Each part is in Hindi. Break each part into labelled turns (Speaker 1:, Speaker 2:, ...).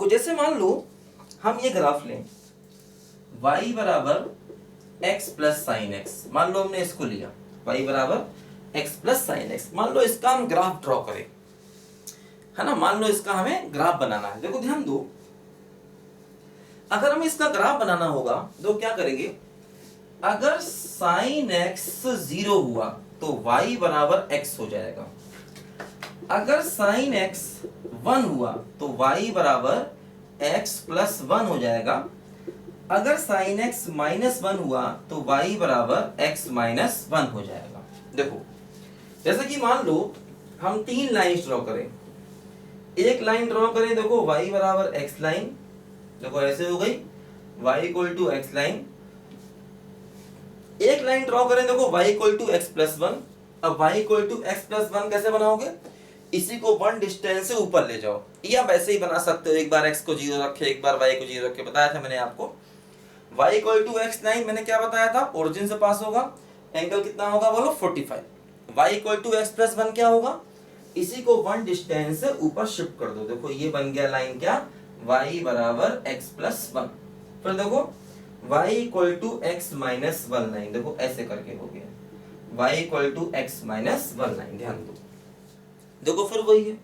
Speaker 1: देखो जैसे मान लो हम ये ग्राफ लें y बराबर x प्लस साइन एक्स, मान लो हमने इसको लिया y बराबर x प्लस साइन एक्स, मान लो इसका हम ग्राफ ड्रॉ करें, है ना, मान लो इसका हमें ग्राफ बनाना है। देखो ध्यान दो, अगर हमें इसका ग्राफ बनाना होगा तो क्या करेंगे, अगर साइन एक्स 0 हुआ तो y बराबर x हो जाएगा, अगर साइन x 1 हुआ तो y बराबर x प्लस 1 हो जाएगा, अगर साइन x माइनस 1 हुआ तो y बराबर x माइनस 1 हो जाएगा। देखो जैसे कि मान लो हम 3 लाइन ड्रॉ करें, एक लाइन ड्रॉ करें, देखो y बराबर x लाइन, देखो ऐसे हो गई y equal to x line, एक लाइन ड्रॉ करें, देखो y equal to x plus 1। अब y equal to x plus 1 कैसे बनाओगे, इसी को 1 डिस्टेंस से ऊपर ले जाओ, या वैसे ही बना सकते हो, एक बार x को 0 रखे, एक बार y को 0 रखे, बताया था मैंने आपको। y equal to x line मैंने क्या बताया था, ओरिजिन से पास होगा, एंगल कितना होगा बोलो 45। y equal to x plus 1 क्या होगा, इसी को 1 डिस्टेंस से ऊपर शिफ्ट कर दो, देखो ये बन गया लाइन क्या, y बराबर x प्लस 1। फिर देखो y equal to x minus 1 line, देखो ऐसे करके हो गया y equal to x minus 1 line. ध्यान दो, देखो फिर वही है,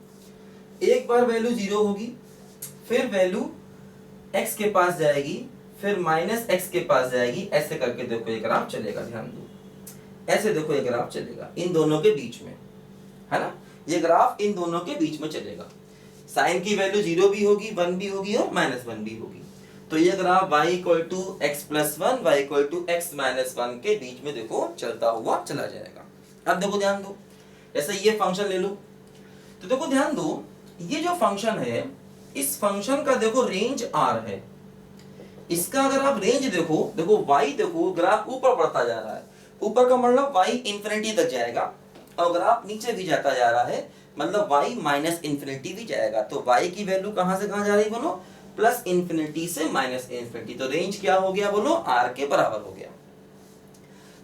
Speaker 1: एक बार वैल्यू 0 होगी, फिर वैल्यू x के पास जाएगी, फिर माइनस x के पास जाएगी, ऐसे करके देखो ये ग्राफ चलेगा। ध्यान दो, ऐसे देखो ये ग्राफ चलेगा इन दोनों के बीच में, है ना, ये ग्राफ इन दोनों के बीच में चलेगा, साइन की वैल्यू 0 भी होगी, 1 भी होगी और माइनस 1 भी होगी, तो ये graph y equal to x plus 1, y equal to x minus 1 के बीच में देखो चलता हुआ चला जाएगा। अब देखो ध्यान दो, जैसे ये फंक्शन ले लो, तो देखो ध्यान दो, ये जो फंक्शन है, इस फंक्शन का देखो रेंज r है, इसका अगर आप रेंज देखो, देखो y देखो ग्राफ ऊपर बढ़ता जा रहा है, ऊपर का मतलब y इंफिनिटी तक जाएगा, और ग्राफ नीचे भी जाता जा रहा है, मतलब y माइनस इंफिनिटी भी जाएगा, तो y की वैल्यू कहां से कहां जा रही बोलो, प्लस इंफिनिटी से माइनस इंफिनिटी, तो रेंज क्या हो गया बोलो, r के बराबर हो गया।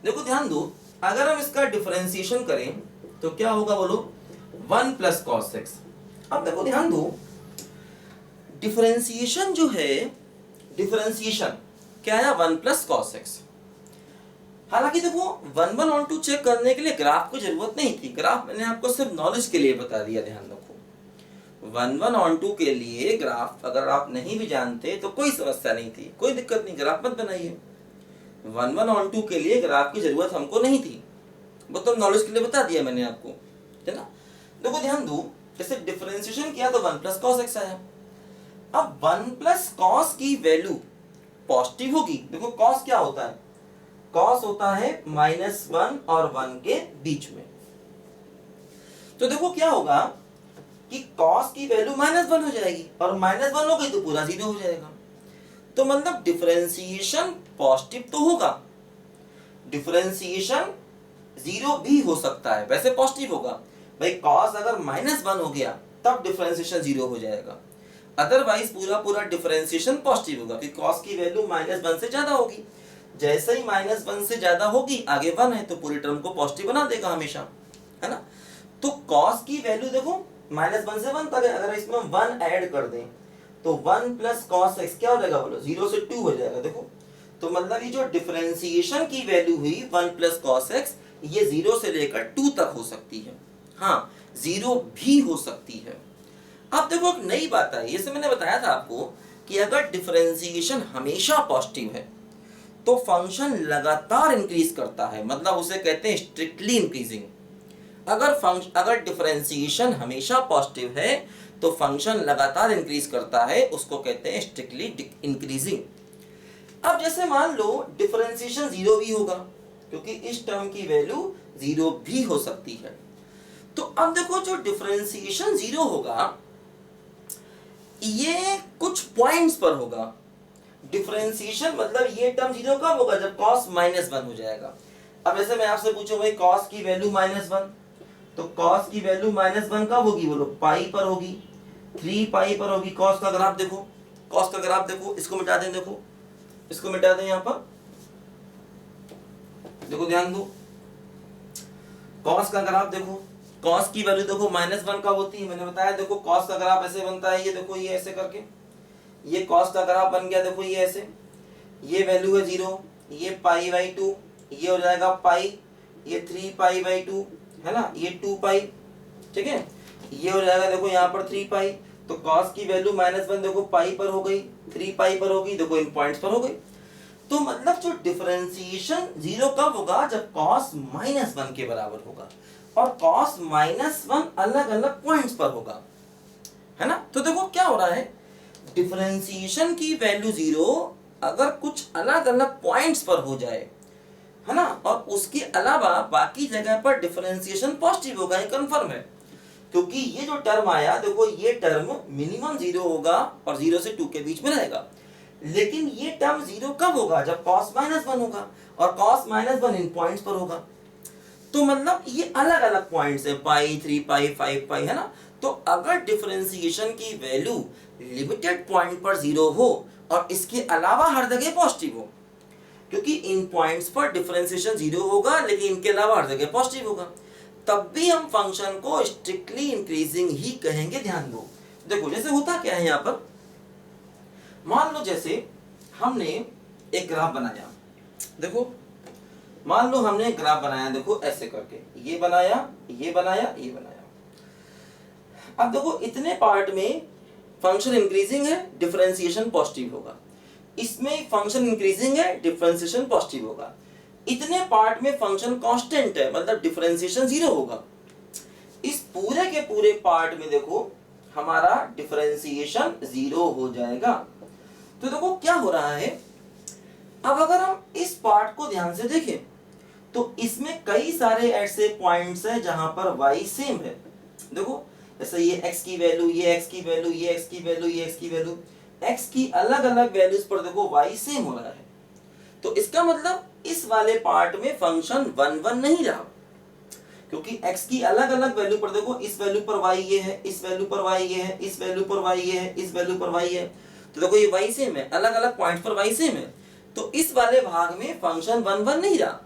Speaker 1: देखो ध्यान दो, अगर हम इसका डिफरेंशिएशन करें तो क्या होगा बोलो, 1 प्लस कॉस एक्स। अब देखो ध्यान दो, डिफरेंशिएशन जो है, डिफरेंशिएशन क्या है, 1 प्लस कॉस एक्स। हालांकि देखो 1 1 और 2 चेक करने के लिए ग्राफ की जरूरत नहीं थी, ग्राफ मैंने आपको सिर्फ नॉलेज के लिए बता दिया। ध्यान रखो 1 1 और 2 के लिए ग्राफ अगर आप नहीं भी जानते तो कोई समस्या नहीं थी, कोई दिक्कत नहीं, ग्राफ मत बनाइए। 1 1 और 2 के लिए ग्राफ की जरूरत हमको नहीं थी, वो तो नॉलेज के लिए बता दिया मैंने आपको, है ना। देखो ध्यान दो, जैसे डिफरेंशिएशन किया तो 1 प्लस कॉस एक्स आया। अब 1 प्लस कॉस की वैल्यू पॉजिटिव होगी, देखो कॉस क्या होता है, कॉस होता है -1 और 1 के बीच में, तो देखो क्या होगा कि कॉस की वैल्यू -1 हो जाएगी, और -1 हो गई तो पूरा 0 हो जाएगा, तो मतलब डिफरेंशिएशन पॉजिटिव तो होगा, डिफरेंशिएशन 0 भी हो सकता है, वैसे पॉजिटिव होगा भाई, कॉस अगर -1 हो गया तब डिफरेंशिएशन 0 हो जाएगा, अदरवाइज पूरा डिफरेंशिएशन पॉजिटिव होगा, कि कॉस की वैल्यू -1 से ज्यादा होगी, जैसे ही -1 से ज्यादा होगी, आगे 1 है तो पूरी टर्म को पॉजिटिव बना देगा हमेशा, है ना। तो कॉस की वैल्यू देखो -1 से 1 तक है, अगर इसमें 1 ऐड कर दें तो 1 प्लस कॉस एक्स क्या हो जाएगा बोलो, 0 से 2 हो जाएगा। देखो तो मतलब ये जो डिफरेंशिएशन की वैल्यू हुई 1 प्लस कॉस एक्स, ये 0 से लेकर 2 तक हो सकती है, हाँ 0 भी हो सकती है। अब देखो एक नई बात आई, जैसे मैंने बताया था आपको कि अगर डिफरेंशिएशन हमेशा पॉजिटिव है तो फंक्शन लगातार इंक्रीज करता है, मतलब उसे कहते हैं स्ट्रिक्टली इंक्रीजिंग। अगर डिफरेंशिएशन हमेशा पॉजिटिव है तो फंक्शन लगातार इंक्रीज करता है, उसको कहते हैं स्ट्रिक्टली इंक्रीजिंग। अब जैसे मान लो डिफरेंशिएशन 0 भी होगा, क्योंकि इस टर्म की वैल्यू 0 भी हो सकती है, तो अब देखो जो डिफरेंशिएशन 0 होगा ये कुछ पॉइंट्स पर होगा, डिफरेंशिएशन मतलब ये टर्म 0 कब होगा, जब cos -1 हो जाएगा। अब जैसे मैं आपसे पूछूं भाई cos की वैल्यू -1, तो cos की वैल्यू -1 कब होगी बोलो, पाई पर होगी, 3 पाई पर होगी। cos का ग्राफ देखो, cos का ग्राफ देखो, इसको मिटा दें, देखो इसको मिटा दें, यहां पर देखो ध्यान दो, cos का ग्राफ देखो, cos की वैल्यू देखो -1 कब होती है, मैंने बताया देखो cos का ग्राफ ऐसे बनता है, ये देखो ये ऐसे करके, ये कॉस का ग्राफ बन गया, देखो ये ऐसे, ये वैल्यू है 0, ये पाई बाई 2, ये हो जाएगा पाई, ये 3 पाई बाई 2 है ना, ये 2 पाई, ठीक है, ये हो जाएगा देखो यहाँ पर 3 पाई। तो कॉस की वैल्यू -1 देखो पाई पर हो गई, 3 पाई पर होगी, देखो इन पॉइंट्स पर हो गई। तो मतलब जो डिफरेंशिएशन 0 कब होगा, जब कॉस -1 के बराबर होगा और कॉस -1 अलग अलग पॉइंट्स पर होगा, है ना। तो देखो क्या हो रहा है, डिफरेंशिएशन की वैल्यू 0 अगर कुछ अलग अलग पॉइंट्स पर हो जाए, है ना, और उसके अलावा बाकी जगह पर डिफरेंशिएशन पॉजिटिव होगा, ये कंफर्म है। क्योंकि ये जो टर्म आया देखो, ये टर्म मिनिमम 0 होगा और 0 से 2 के बीच में रहेगा। लेकिन ये टर्म 0 कब होगा, जब cos -1 होगा और cos -1 इन पॉइंट्स पर होगा। तो मतलब ये अलग अलग पॉइंट्स है, पाई, 3 पाई, 5 पाई, है ना। तो अगर डिफरेंशिएशन की वैल्यू लिमिटेड पॉइंट पर 0 हो और इसके अलावा हर जगह पॉजिटिव हो, क्योंकि इन पॉइंट्स पर डिफरेंशिएशन 0 होगा लेकिन इनके अलावा हर जगह पॉजिटिव होगा, तब भी हम फंक्शन को स्ट्रिक्टली इंक्रीजिंग ही कहेंगे। ध्यान दो, देखो जैसे होता क्या है यहाँ पर, मान लो जैसे हमने एक ग्राफ बनाया, देखो मान लो हमने एक ग्राफ बनाया, देखो ऐसे करके, ये बनाया, ये बनाया, ये बनाया। अब देखो इतने पार्ट में फंक्शन इंक्रीजिंग है, डिफरेंशिएशन पॉजिटिव होगा, इसमें फंक्शन इंक्रीजिंग है, डिफरेंशिएशन पॉजिटिव होगा, इतने पार्ट में फंक्शन कांस्टेंट है, मतलब डिफरेंशिएशन 0 होगा। इस पूरे के पूरे पार्ट में देखो हमारा डिफरेंशिएशन 0 हो जाएगा। तो देखो क्या हो रहा है, अब अगर हम इस पार्ट को ध्यान से देखें तो इसमें कई सारे ऐसे पॉइंट्स हैं जहां पर y सेम है। देखो जैसे ये x की वैल्यू, ये x की वैल्यू, ये x की वैल्यू, ये x की वैल्यू, x की अलग अलग वैल्यूज पर देखो y सेम हो रहा है। तो इसका मतलब इस वाले पार्ट में फंक्शन 1 1 नहीं रहा, क्योंकि x की अलग अलग वैल्यू पर देखो, इस वैल्यू पर y ये है, इस वैल्यू पर y ये है, इस वैल्यू पर y ये है, इस वैल्यू पर y है। तो देखो ये y सेम है, अलग अलग पॉइंट पर y सेम है। तो इस वाले भाग में फंक्शन 1 1 नहीं रहा।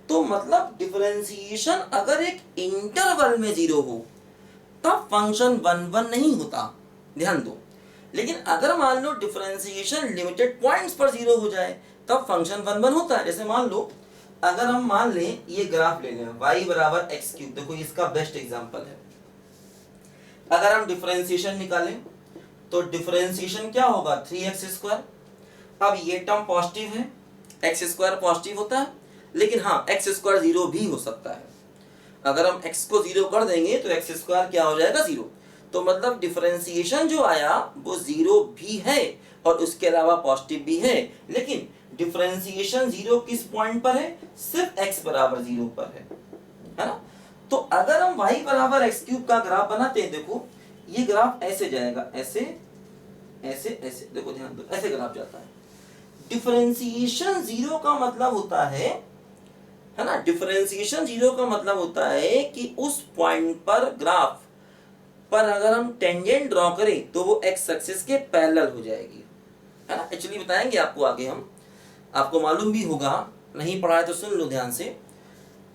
Speaker 1: तो मतलब डिफरेंशिएशन अगर एक इंटरवल में 0 हो तब फंक्शन 1 1 नहीं होता, ध्यान दो। लेकिन अगर मान लो डिफरेंशिएशन लिमिटेड पॉइंट्स पर 0 हो जाए तब फंक्शन 1 1 होता है। जैसे मान लो अगर हम मान लें ये ग्राफ ले लें y बराबर x3, देखो इसका बेस्ट एग्जांपल है। अगर हम डिफरेंशिएशन निकालें तो डिफरेंशिएशन क्या होगा, 3x²। अब ये टर्म पॉजिटिव है, x² पॉजिटिव होता है, लेकिन हाँ x² 0 भी हो सकता है। अगर हम x को 0 कर देंगे तो x² क्या हो जाएगा, 0। तो मतलब डिफरेंशिएशन जो आया वो 0 भी है और उसके अलावा पॉजिटिव भी है। लेकिन डिफरेंशिएशन 0 किस पॉइंट पर है, सिर्फ x बराबर 0 पर है ना। तो अगर हम y बराबर x³ का ग्राफ बनाते हैं, देखो ये ग्राफ ऐसे जाएगा, ऐसे ऐसे ऐसे, देखो ध्यान दो, ऐसे ग्राफ जाता है। डिफरेंशिएशन 0 का मतलब होता है ना, डिफरेंशिएशन 0 का मतलब होता है कि उस पॉइंट पर ग्राफ पर अगर हम टेंजेंट ड्रॉ करें तो वो x एक्सिस के पैरेलल हो जाएगी, है ना। एक्चुअली बताएंगे आपको आगे, हम आपको मालूम भी होगा, नहीं पढ़ा है तो सुन लो ध्यान से,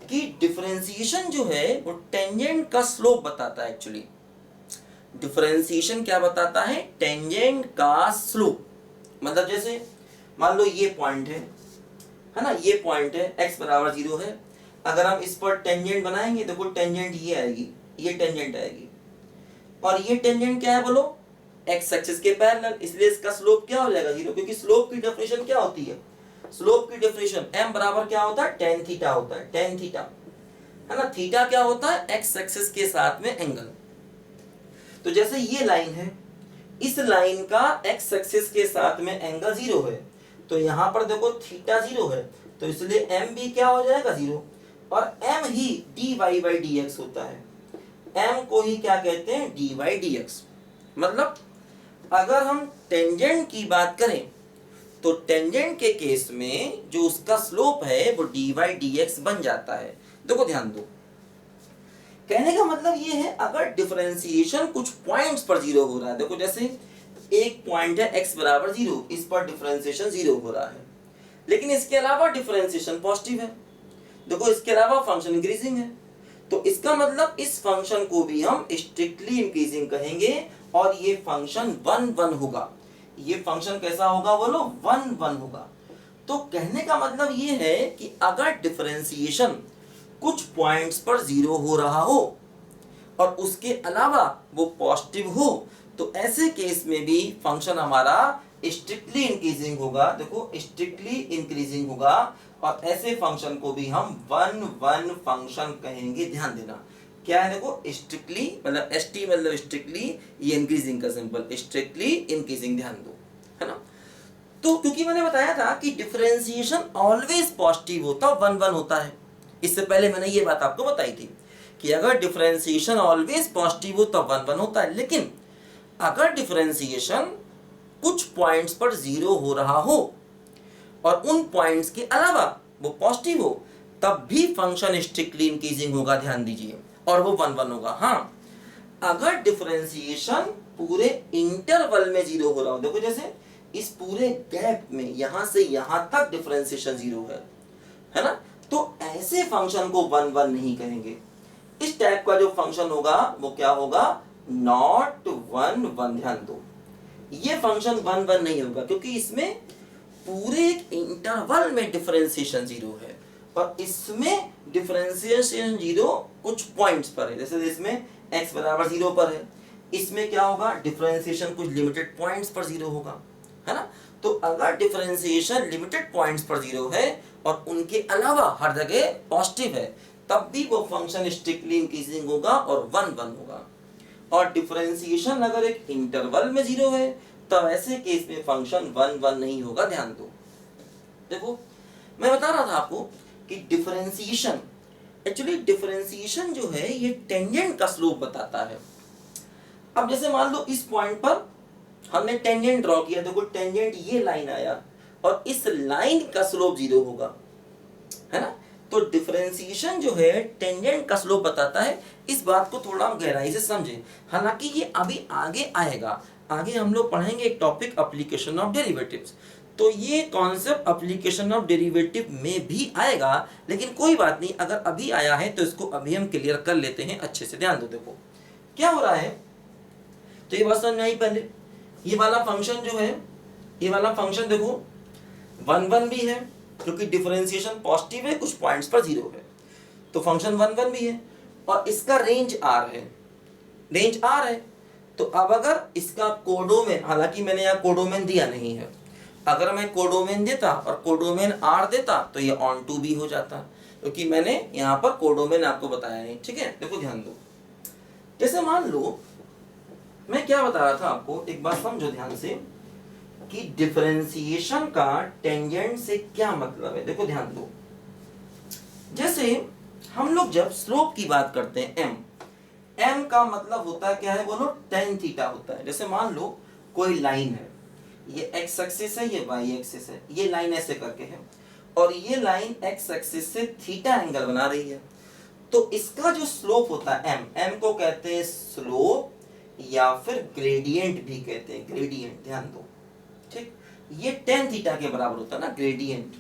Speaker 1: कि डिफरेंशिएशन जो है वो टेंजेंट का स्लोप बताता है। एक्चुअली डिफरेंशिएशन क्या बताता है, टेंजेंट का स्लोप। मतलब जैसे मान लो ये पॉइंट है ना, ये पॉइंट है, x बराबर 0 है। अगर हम इस पर टेंजेंट बनाएंगे, देखो टेंजेंट ये आएगी, ये टेंजेंट आएगी, और ये टेंजेंट क्या है बोलो, x एक्सिस के पैरेलल, इसलिए इसका स्लोप क्या हो जाएगा, 0। क्योंकि स्लोप की डेफिनेशन क्या होती है, स्लोप की डेफिनेशन m बराबर क्या होता है, tan थीटा होता है, tan थीटा, है ना। थीटा क्या होता है, x एक्सिस के साथ में एंगल। तो जैसे ये लाइन है, इस लाइन का x एक्सिस के साथ में एंगल 0 है, तो यहाँ पर देखो थीटा 0 है, तो इसलिए m भी क्या हो जाएगा, 0। और m he dy by dx होता है, m को ही क्या कहते हैं, dy dx। मतलब अगर हम टेंजेंट की बात करें तो टेंजेंट के केस में जो उसका स्लोप है वो dy dx बन जाता है। देखो ध्यान दो, कहने का मतलब ये है, अगर डिफरेंशिएशन कुछ पॉइंट्स पर 0 हो रहा है, देखो जैसे एक पॉइंट है x बराबर 0, इस पर डिफरेंशिएशन 0 हो रहा है, लेकिन इसके अलावा डिफरेंशिएशन पॉजिटिव है, देखो इसके अलावा फंक्शन इंक्रीजिंग है। तो इसका मतलब इस फंक्शन को भी हम स्ट्रिक्टली इंक्रीजिंग कहेंगे और ये फंक्शन 1 1 होगा। ये फंक्शन कैसा होगा बोलो, 1 1 होगा। तो कहने का मतलब ये है कि अगर डिफरेंशिएशन कुछ पॉइंट्स पर 0 हो रहा हो और उसके अलावा वो पॉजिटिव हो, तो ऐसे केस में भी फंक्शन हमारा स्ट्रिक्टली इंक्रीजिंग होगा। देखो स्ट्रिक्टली इंक्रीजिंग होगा, और ऐसे फंक्शन को भी हम 1 1 फंक्शन कहेंगे। ध्यान देना क्या है, देखो स्ट्रिक्टली मतलब st मतलब स्ट्रिक्टली, ये इंक्रीजिंग का सिंपल, स्ट्रिक्टली इंक्रीजिंग, ध्यान दो, है ना। तो क्योंकि मैंने बताया था कि डिफरेंशिएशन ऑलवेज पॉजिटिव होता, 1 1 होता है। इससे पहले मैंने ये बात आपको बताई थी कि अगर डिफरेंशिएशन ऑलवेज पॉजिटिव हो तो 1 1 होता है, लेकिन अगर डिफरेंशिएशन कुछ पॉइंट्स पर 0 हो रहा हो और उन पॉइंट्स के अलावा वो पॉजिटिव हो, तब भी फंक्शन स्ट्रिक्टली इंक्रीजिंग होगा, ध्यान दीजिए, और वो 1 1 होगा। हाँ, अगर डिफरेंशिएशन पूरे इंटरवल में 0 हो रहा हो, देखो जैसे इस पूरे गैप में यहां से यहां तक डिफरेंशिएशन 0 है ना, तो ऐसे फंक्शन को 1 1 नहीं कहेंगे। इस टाइप का जो फंक्शन होगा वो क्या होगा, नॉट 1 1, ध्यान दो, ये फंक्शन 1 1 नहीं होगा, क्योंकि इसमें पूरे एक इंटरवल में डिफरेंशिएशन 0 है और इसमें डिफरेंशिएशन 0 कुछ पॉइंट्स पर है। जैसे इसमें x बराबर 0 पर है, इसमें क्या होगा, डिफरेंशिएशन कुछ लिमिटेड पॉइंट्स पर 0 होगा, है ना। तो अगर डिफरेंशिएशन लिमिटेड पॉइंट्स पर 0 है और उनके अलावा हर जगह पॉजिटिव है, तब भी वो फंक्शन स्ट्रिक्टली इंक्रीजिंग होगा और 1 1 होगा। और डिफरेंशिएशन अगर एक इंटरवल में 0 है, तब ऐसे केस में फंक्शन 1 1 नहीं होगा, ध्यान दो। देखो मैं बता रहा था आपको कि डिफरेंशिएशन, एक्चुअली डिफरेंशिएशन जो है ये टेंजेंट का स्लोप बताता है। अब जैसे मान लो इस पॉइंट पर हमने टेंजेंट ड्रॉ किया, देखो टेंजेंट ये लाइन आया और इस लाइन का स्लोप 0 होगा, है ना। तो डिफरेंशिएशन जो है टेंजेंट का स्लोप बताता है। इस बात को थोड़ा हम गहराई से समझें, हालांकि ये अभी आगे आएगा, आगे हम लोग पढ़ेंगे एक टॉपिक एप्लीकेशन ऑफ डेरिवेटिव्स, तो ये कॉन्सेप्ट एप्लीकेशन ऑफ डेरिवेटिव में भी आएगा, लेकिन कोई बात नहीं, अगर अभी आया है तो इसको अभी हम क्लियर कर लेते हैं अच्छे से। ध्यान दो, देखो क्या हो रहा है, तो ये बात समझ में आई। पहले ये वाला फंक्शन जो है, ये वाला फंक्शन देखो 1 1 भी है, क्योंकि डिफरेंशिएशन पॉजिटिव है, कुछ पॉइंट्स पर 0 है, तो फंक्शन 1 1 भी है, और इसका रेंज r है, रेंज r है। तो अब अगर इसका कोडोमेन, हालांकि मैंने यहाँ कोडोमेन दिया नहीं है, अगर मैं कोडोमेन देता और कोडोमेन r देता तो ये ऑन टू भी हो जाता, क्योंकि मैंने यहाँ पर कोडोमेन आपको बताया नहीं, ठीक है। देखो ध्यान दो, जैसे मान लो मैं क्या बता रहा था आपको, एक बात समझो ध्यान से कि डिफरेंशिएशन का टेंजेंट से क्या मतलब है। देखो ध्यान दो, जैसे हम लोग जब स्लोप की बात करते हैं, m का मतलब होता है क्या है बोलो, tan थीटा होता है। जैसे मान लो कोई लाइन है, ये x एक्सिस है, ये y एक्सिस है, ये लाइन ऐसे करके है, और ये लाइन x एक्सिस से थीटा एंगल बना रही है, तो इसका जो स्लोप होता है m को कहते हैं स्लोप या फिर ग्रेडियंट भी कहते हैं, ग्रेडियंट, ध्यान दो, ठीक। ये tan थीटा के बराबर होता है ना, ग्रेडियंट,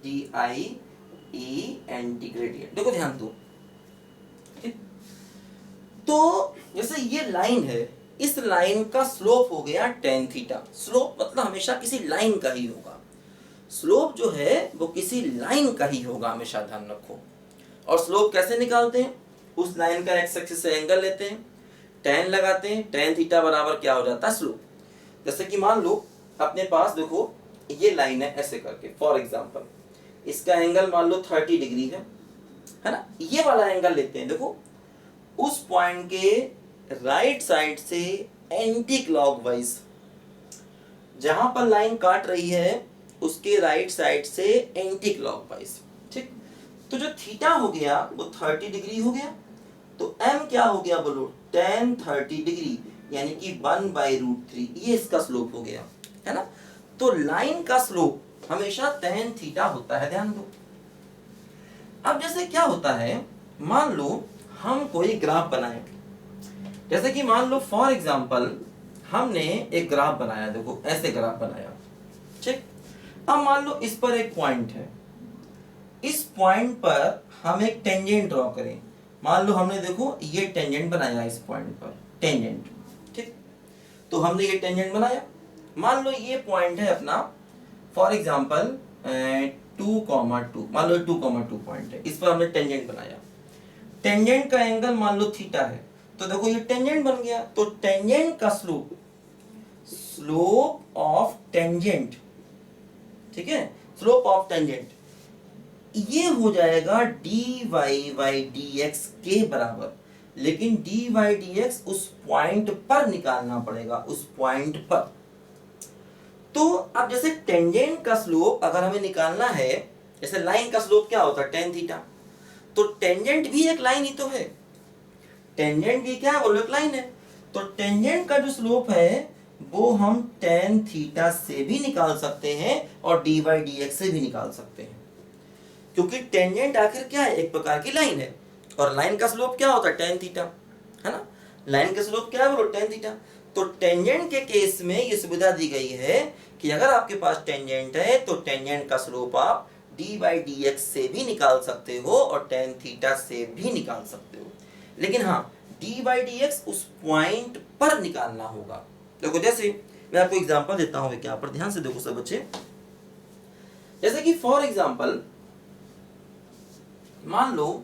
Speaker 1: DIENT ग्रेडियंट। देखो ध्यान दो, ठीक। तो जैसे ये लाइन है, इस लाइन का स्लोप हो गया tan थीटा। स्लोप मतलब हमेशा किसी लाइन का ही होगा, स्लोप जो है वो किसी लाइन का ही होगा, हमेशा ध्यान रखो। और स्लोप कैसे निकालते हैं, उस लाइन का x एक्सिस से एंगल लेते हैं, tan लगाते हैं, tan थीटा बराबर क्या हो जाता है, स्लोप। जैसे कि मान लो अपने पास देखो ये लाइन है ऐसे करके, फॉर एग्जांपल इसका एंगल मान लो 30 डिग्री है ना, ये वाला एंगल लेते हैं। देखो उस पॉइंट के राइट साइड से एंटी क्लॉकवाइज, जहां पर लाइन काट रही है उसके राइट साइड से एंटी क्लॉकवाइज, ठीक। तो जो थीटा हो गया वो 30 डिग्री हो गया, तो m क्या हो गया बोलो, tan 30 डिग्री, यानी कि 1/√3, ये इसका स्लोप हो गया, है ना। तो लाइन का स्लोप हमेशा tan थीटा होता है, ध्यान दो। अब जैसे क्या होता है, मान लो हम कोई ग्राफ बनाए, जैसे कि मान लो फॉर एग्जांपल हमने एक ग्राफ बनाया, देखो ऐसे ग्राफ बनाया, ठीक। अब मान लो इस पर एक पॉइंट है, इस पॉइंट पर हम एक टेंजेंट ड्रॉ करें। मान लो हमने देखो ये टेंजेंट बनाया इस पॉइंट पर, टेंजेंट, ठीक। तो हमने ये टेंजेंट बनाया, मान लो ये पॉइंट है अपना, फॉर एग्जाम्पल 2,2, मान लो 2,2 पॉइंट है, इस पर हमने टेंजेंट बनाया, टेंजेंट का एंगल मान लो थीटा है, तो देखो ये टेंजेंट बन गया, तो टेंजेंट का स्लोप, स्लोप ऑफ टेंजेंट, ठीक है, स्लोप ऑफ टेंजेंट ये हो जाएगा dy बाई dx के बराबर, लेकिन dy dx उस पॉइंट पर निकालना पड़ेगा, उस पॉइंट पर। तो अब जैसे टेंजेंट का स्लोप अगर हमें निकालना है, जैसे लाइन का स्लोप क्या होता है tan थीटा, तो टेंजेंट भी एक लाइन ही तो है, टेंजेंट भी क्या है, वो एक लाइन है, तो टेंजेंट का जो स्लोप है वो हम tan थीटा से भी निकाल सकते हैं और dy dx से भी निकाल सकते हैं, क्योंकि टेंजेंट आखिर क्या है, एक प्रकार की लाइन है, और लाइन का स्लोप क्या होता है tan थीटा, है ना, लाइन का स्लोप क्या है, बोलो tan थीटा। तो टेंजेंट के केस में ये सुविधा दी गई है कि अगर आपके पास टेंजेंट है तो टेंजेंट का स्लोप आप dy dx से भी निकाल सकते हो और tan थीटा से भी निकाल सकते हो, लेकिन हाँ dy dx उस पॉइंट पर निकालना होगा। देखो जैसे मैं आपको एग्जांपल देता हूँ, क्या पर ध्यान से देखो सब बच्चे, जैसे कि फॉर एग्जांपल मान लो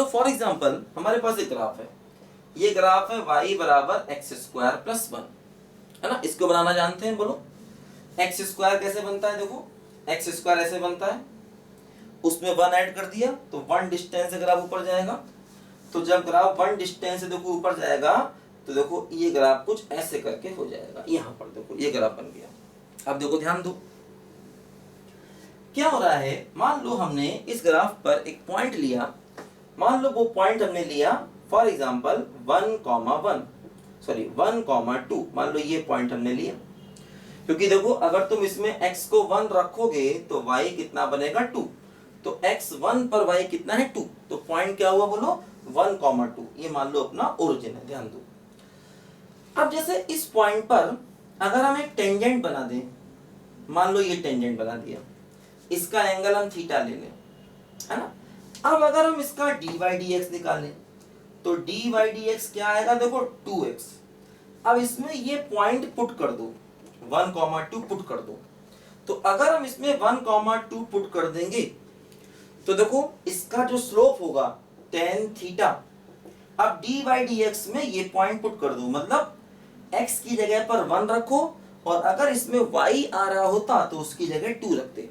Speaker 1: फॉर एग्जांपल हमारे पास एक ग्राफ है, ये ग्राफ है y बराबर एक्स स्क्वायर प्लस 1, है ना, इसको बनाना जानते हैं, बोलो एक्स स्क्वायर कैसे बनता है, देखो एक्स स्क्वायर ऐसे बनता है, उसमें 1 ऐड कर दिया तो 1 डिस्टेंस से ग्राफ ऊपर जाएगा, तो जब ग्राफ 1 डिस्टेंस से देखो ऊपर जाएगा तो देखो ये ग्राफ कुछ ऐसे करके हो जाएगा, यहाँ पर देखो ये ग्राफ बन गया। अब देखो ध्यान दो क्या हो रहा है, मान लो हमने इस ग्राफ पर एक पॉइंट लिया, मान लो वो पॉइंट हमने लिया फॉर एग्जांपल 1,2, मान लो ये पॉइंट हमने लिया, क्योंकि देखो अगर तुम इसमें x को 1 रखोगे तो y कितना बनेगा 2, तो x1 पर y कितना है 2, तो पॉइंट क्या हुआ बोलो 1,2, ये मान लो अपना ओरिजिन है, ध्यान दो। अब जैसे इस पॉइंट पर अगर हम एक टेंजेंट बना दें, मान लो ये टेंजेंट बना दिया, इसका एंगल हम थीटा ले लें, है ना, अब अगर हम इसका dy dx निकालें तो dy dx क्या आएगा, देखो 2x, अब इसमें ये पॉइंट पुट कर दो 1,2 पुट कर दो, तो अगर हम इसमें 1,2 पुट कर देंगे तो देखो इसका जो स्लोप होगा tan थीटा, अब dy dx में ये पॉइंट पुट कर दो, मतलब x की जगह पर 1 रखो और अगर इसमें y आ रहा होता तो उसकी जगह 2 रखते,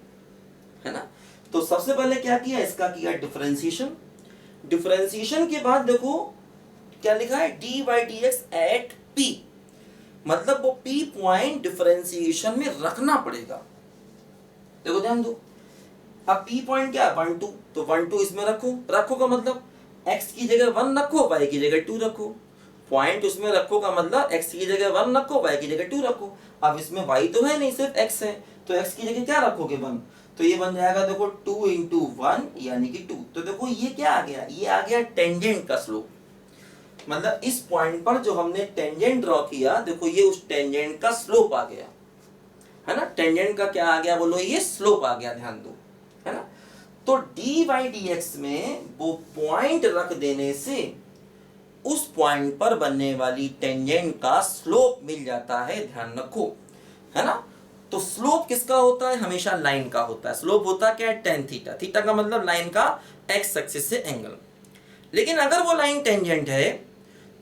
Speaker 1: है ना। तो सबसे पहले क्या किया, इसका किया डिफरेंशिएशन, डिफरेंशिएशन के बाद देखो क्या लिखा है dy dx एट p, मतलब वो p पॉइंट डिफरेंशिएशन में रखना पड़ेगा, देखो ध्यान दो, अब p पॉइंट क्या है 1 2, तो 1 2 इसमें रखो का मतलब x की जगह 1 रखो, y की जगह 2 रखो, पॉइंट उसमें रखो का मतलब x की जगह 1 रखो, y की जगह 2 रखो, अब इसमें y तो है नहीं सिर्फ x है, तो x की जगह क्या रखोगे 1, तो ये बन जाएगा देखो 2 इंटू 1 यानी कि 2, तो देखो ये क्या आ गया, ये आ गया टेंजेंट का स्लोप, मतलब इस पॉइंट पर जो हमने टेंजेंट ड्रॉ किया देखो ये उस टेंजेंट का स्लोप आ गया, है ना, टेंजेंट का क्या आ गया बोलो, ये स्लोप आ गया, ध्यान दो, है ना। तो dy dx में वो पॉइंट रख देने से उस पॉइंट पर बनने वाली टेंजेंट का स्लोप मिल जाता है, ध्यान रखो, है ना। तो स्लोप किसका होता है, हमेशा लाइन का होता है, स्लोप होता है क्या है tan थीटा, थीटा का मतलब लाइन का x एक्सिस से एंगल, लेकिन अगर वो लाइन टेंजेंट है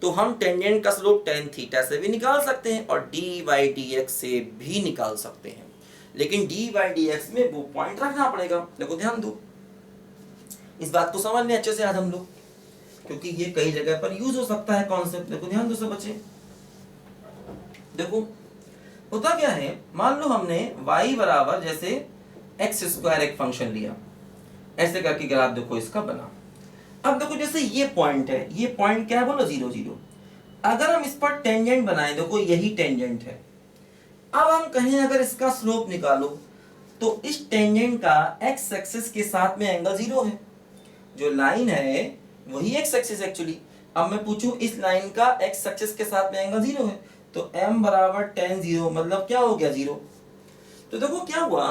Speaker 1: तो हम टेंजेंट का स्लोप tan थीटा से भी निकाल सकते हैं और dy dx से भी निकाल सकते हैं, लेकिन dy dx में वो पॉइंट रखना पड़ेगा, देखो ध्यान दो, इस बात को समझ में अच्छे से आज हम लोग, क्योंकि ये कई जगह पर यूज हो सकता है कॉन्सेप्ट, देखो ध्यान दो सब बच्चे। देखो होता क्या है, मान लो हमने y बराबर जैसे एक्स स्क्वायर एक फंक्शन लिया, ऐसे करके ग्राफ देखो इसका बना, अब देखो जैसे ये पॉइंट है, ये पॉइंट क्या है बोलो 0 0, अगर हम इस पर टेंजेंट बनाएं, देखो यही टेंजेंट है, अब हम कहें अगर इसका स्लोप निकालो तो इस टेंजेंट का x एक्सिस के साथ में एंगल 0 है, जो लाइन है वही x एक्सिस एक्चुअली, अब मैं पूछूं इस लाइन का x एक्सिस के साथ में एंगल 0 है, तो m बराबर tan 0 मतलब क्या हो गया 0, तो देखो क्या हुआ,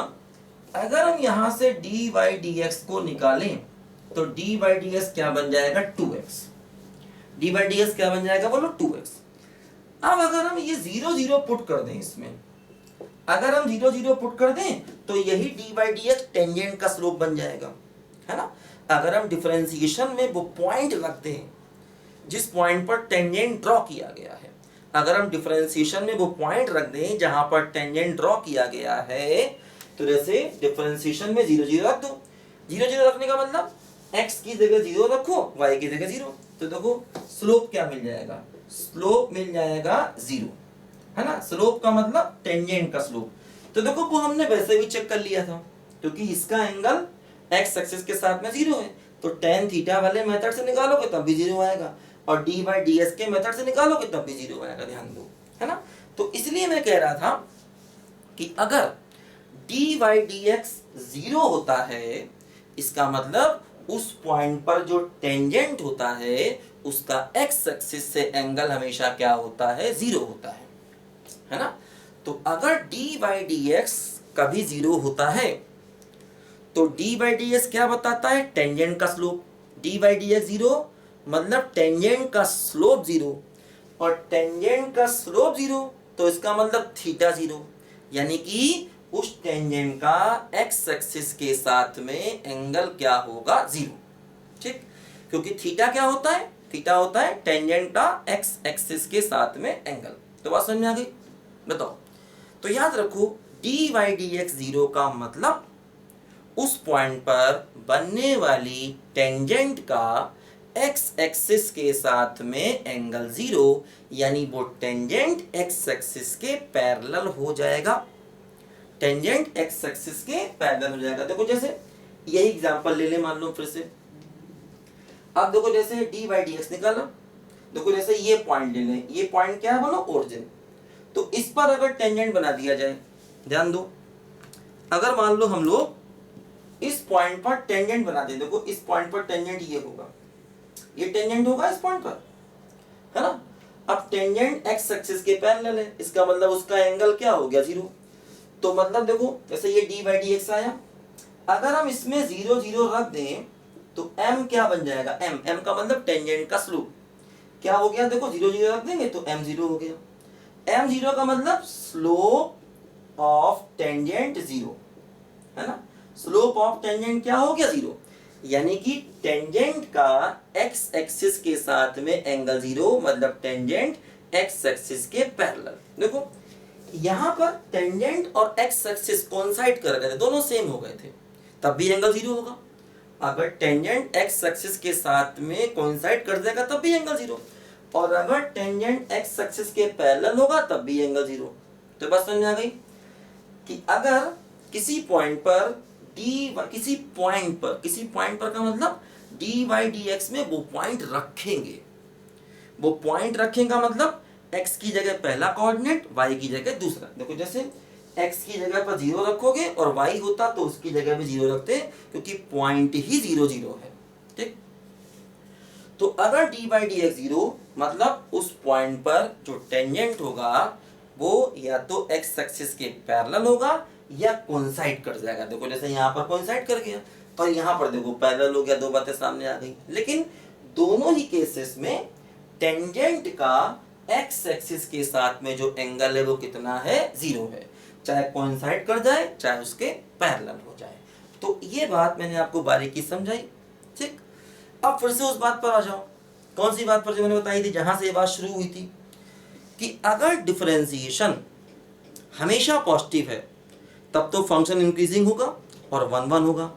Speaker 1: अगर हम यहां से dy dx को निकालें तो dy dx क्या बन जाएगा 2x, dy dx क्या बन जाएगा बोलो 2x, अब अगर हम ये 0 0 पुट कर दें इसमें, अगर हम 0 0 पुट कर दें तो यही D by D x tangent का स्लोप बन जाएगा, है ना। अगर हम डिफरेंशिएशन में वो पॉइंट रख दें जिस पॉइंट पर टेंजेंट ड्रॉ किया गया है, अगर हम डिफरेंशिएशन में वो पॉइंट रख दें जहां पर टेंजेंट ड्रॉ किया गया है, तो जैसे डिफरेंशिएशन में 0 0 रख दो। 0 0 रखने का मतलब x की जगह 0 रखो, y की जगह 0, तो देखो स्लोप क्या मिल जाएगा, स्लोप मिल जाएगा 0, है ना। स्लोप का मतलब टेंजेंट का स्लोप। तो देखो वो हमने वैसे भी चेक कर लिया था, क्योंकि इसका एंगल x एक्सिस के साथ में 0 है, तो tan थीटा वाले मेथड से निकालोगे तब भी 0 आएगा, और d बाई डी एस के मेथड से निकालोगे तब भी 0 आएगा, ध्यान दो, है ना। तो इसलिए मैं कह रहा था कि अगर d बाई डी एक्स 0 होता है, इसका मतलब उस पॉइंट पर जो टेंजेंट होता है उसका x एक्सिस से एंगल हमेशा क्या होता है, 0 होता है ना। तो अगर d बाई डी एक्स कभी 0 होता है तो d बाई डी एक्स क्या बताता है, टेंजेंट का slope. d by D x 0 मतलब टेंजेंट का स्लोप 0, और टेंजेंट का स्लोप 0 तो इसका मतलब थीटा 0, यानी कि उस टेंजेंट का x एक्सिस के साथ में एंगल क्या होगा, 0, ठीक। क्योंकि थीटा क्या होता है, थीटा होता है टेंजेंट का x एक्सिस के साथ में एंगल। तो बात समझ में आ गई, बताओ। तो याद रखो d बाई डी एक्स 0 का मतलब उस पॉइंट पर बनने वाली टेंजेंट का x एक्सिस के साथ में एंगल 0, यानी वो टेंजेंट x एक्सिस के पैरेलल हो जाएगा, टेंजेंट x एक्सिस के पैरेलल हो जाएगा। देखो जैसे यही एग्जांपल ले ले, मान लो फिर से। अब देखो जैसे d बाई डी एक्स निकाला, देखो जैसे ये पॉइंट ले लें, ये पॉइंट क्या है बोलो, ओरिजिन। तो इस पर अगर टेंजेंट बना दिया जाए, ध्यान दो, अगर मान लो हम लोग इस पॉइंट पर टेंजेंट बना दें, देखो इस पॉइंट पर टेंजेंट ये होगा, ये टेंजेंट होगा इस पॉइंट पर, है ना। अब टेंजेंट x एक्सिस के पैरेलल है, इसका मतलब उसका एंगल क्या हो गया, 0। तो मतलब देखो जैसे ये d बाई डी एक्स आया, अगर हम इसमें 0 0 रख दें तो m क्या बन जाएगा, m का मतलब टेंजेंट का स्लोप क्या हो गया, देखो 0 0 रख देंगे तो m 0 हो गया। m 0 का मतलब स्लोप ऑफ टेंजेंट 0, है ना। स्लोप ऑफ टेंजेंट क्या हो गया, 0, यानी कि टेंजेंट का x एक्सिस के साथ में एंगल 0, मतलब टेंजेंट x एक्सिस के पैरेलल। देखो यहाँ पर टेंजेंट और x एक्सिस कोइंसाइड कर गए थे, दोनों सेम हो गए थे, तब भी एंगल 0 होगा। अगर टेंजेंट x एक्सिस के साथ में कोइंसाइड कर जाएगा तब भी एंगल 0, और अगर टेंजेंट x एक्सिस के पैरेलल होगा तब भी एंगल 0। तो बस समझ में आ गई कि अगर किसी पॉइंट पर किसी पॉइंट पर का मतलब d बाई डी एक्स में वो पॉइंट रखेंगे, वो पॉइंट रखेगा मतलब x की जगह पहला कोऑर्डिनेट, y की जगह दूसरा। देखो जैसे x की जगह पर 0 रखोगे और y होता तो उसकी जगह भी 0 रखते, क्योंकि पॉइंट ही 0 0 है, ठीक। तो अगर d बाई डी एक्स 0 मतलब उस पॉइंट पर जो टेंजेंट होगा वो या तो x एक्सिस के पैरेलल होगा या कोइंसाइड कर जाएगा। देखो जैसे यहाँ पर कोइंसाइड कर गया और यहाँ पर देखो पैरेलल हो गया, दो बातें सामने आ गई। लेकिन दोनों ही केसेस में टेंजेंट का x एक्सिस के साथ में जो एंगल है वो कितना है, 0 है, चाहे कोइंसाइड कर जाए चाहे उसके पैरेलल हो जाए। तो ये बात मैंने आपको बारीकी समझाई, ठीक। अब फिर से उस बात पर आ जाओ, कौन सी बात पर जो मैंने बताई थी, जहां से ये बात शुरू हुई थी कि अगर डिफरेंशिएशन हमेशा पॉजिटिव है तब तो फंक्शन इंक्रीजिंग होगा और 1 1 होगा।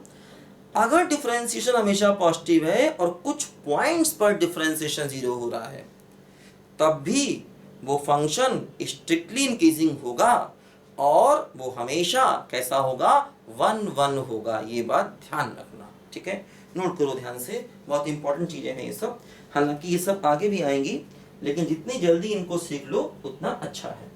Speaker 1: अगर डिफरेंशिएशन हमेशा पॉजिटिव है और कुछ पॉइंट्स पर डिफरेंशिएशन 0 हो रहा है तब भी वो फंक्शन स्ट्रिक्टली इंक्रीजिंग होगा और वो हमेशा कैसा होगा, 1 1 होगा। ये बात ध्यान रखना, ठीक है, नोट करो ध्यान से, बहुत इंपॉर्टेंट चीजें हैं ये सब। हालांकि ये सब आगे भी आएंगी, लेकिन जितनी जल्दी इनको सीख लो उतना अच्छा है।